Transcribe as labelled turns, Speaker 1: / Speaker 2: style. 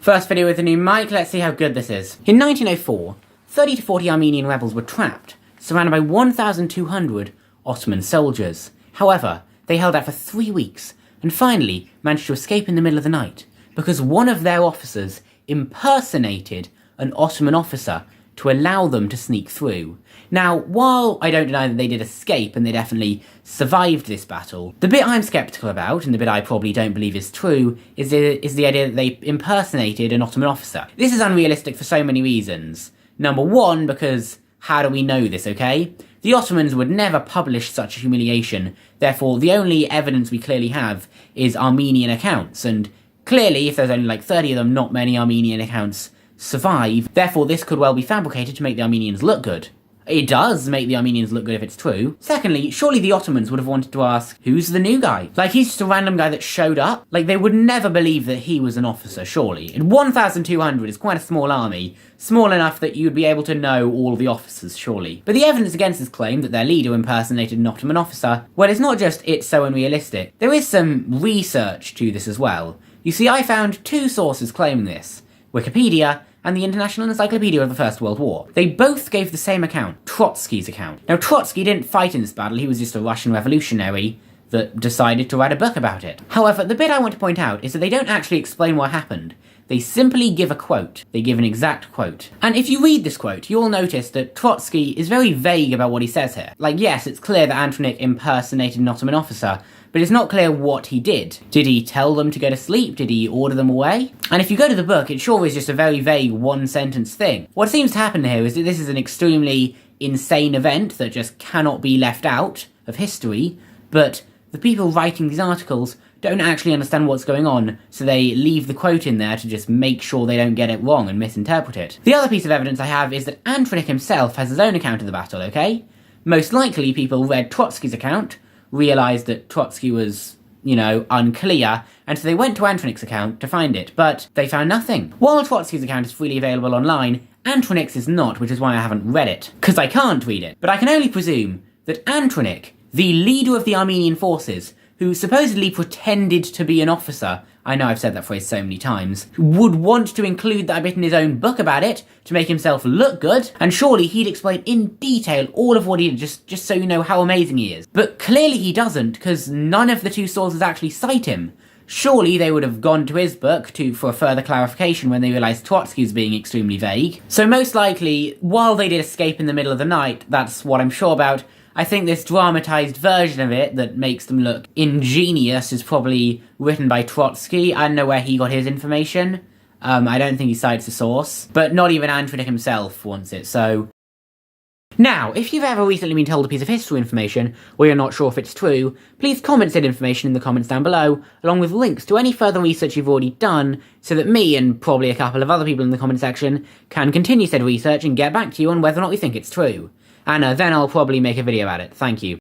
Speaker 1: First video with a new mic, let's see how good this is. In 1904, 30 to 40 Armenian rebels were trapped, surrounded by 1,200 Ottoman soldiers. However, they held out for 3 weeks, and finally managed to escape in the middle of the night, because one of their officers impersonated an Ottoman officer to allow them to sneak through. Now, while I don't deny that they did escape and they definitely survived this battle, the bit I'm sceptical about, and the bit I probably don't believe is true, is the idea that they impersonated an Ottoman officer. This is unrealistic for so many reasons. Number one, because how do we know this, okay? The Ottomans would never publish such a humiliation, therefore the only evidence we clearly have is Armenian accounts, and clearly, if there's only like 30 of them, not many Armenian accounts survive, therefore this could well be fabricated to make the Armenians look good. It does make the Armenians look good if it's true. Secondly, surely the Ottomans would have wanted to ask, who's the new guy? Like, he's just a random guy that showed up? Like, they would never believe that he was an officer, surely. And 1,200 is quite a small army, small enough that you'd be able to know all the officers, surely. But the evidence against this claim that their leader impersonated an Ottoman officer, well, it's not just it's so unrealistic. There is some research to this as well. You see, I found 2 sources claiming this. Wikipedia and the International Encyclopedia of the First World War. They both gave the same account, Trotsky's account. Now, Trotsky didn't fight in this battle, he was just a Russian revolutionary that decided to write a book about it. However, the bit I want to point out is that they don't actually explain what happened. They simply give a quote. They give an exact quote. And if you read this quote, you'll notice that Trotsky is very vague about what he says here. Like, yes, it's clear that Antonik impersonated an Ottoman officer, but it's not clear what he did. Did he tell them to go to sleep? Did he order them away? And if you go to the book, it sure is just a very vague one-sentence thing. What seems to happen here is that this is an extremely insane event that just cannot be left out of history, but the people writing these articles don't actually understand what's going on, so they leave the quote in there to just make sure they don't get it wrong and misinterpret it. The other piece of evidence I have is that Antonik himself has his own account of the battle, okay? Most likely people read Trotsky's account, realised that Trotsky was, unclear, and so they went to Antonik's account to find it, but they found nothing. While Trotsky's account is freely available online, Antonik's is not, which is why I haven't read it. Because I can't read it. But I can only presume that Antonik, the leader of the Armenian forces, who supposedly pretended to be an officer, I know I've said that phrase so many times, would want to include that bit in his own book about it, to make himself look good, and surely he'd explain in detail all of what he did, just so you know how amazing he is. But clearly he doesn't, because none of the 2 sources actually cite him. Surely they would have gone to his book for further clarification when they realised Trotsky was being extremely vague. So most likely, while they did escape in the middle of the night, that's what I'm sure about, I think this dramatised version of it that makes them look ingenious is probably written by Trotsky. I don't know where he got his information. I don't think he cites the source. But not even Antonik himself wants it, so... Now, if you've ever recently been told a piece of history information, or you're not sure if it's true, please comment said information in the comments down below, along with links to any further research you've already done, so that me, and probably a couple of other people in the comment section, can continue said research and get back to you on whether or not we think it's true. And then I'll probably make a video about it. Thank you.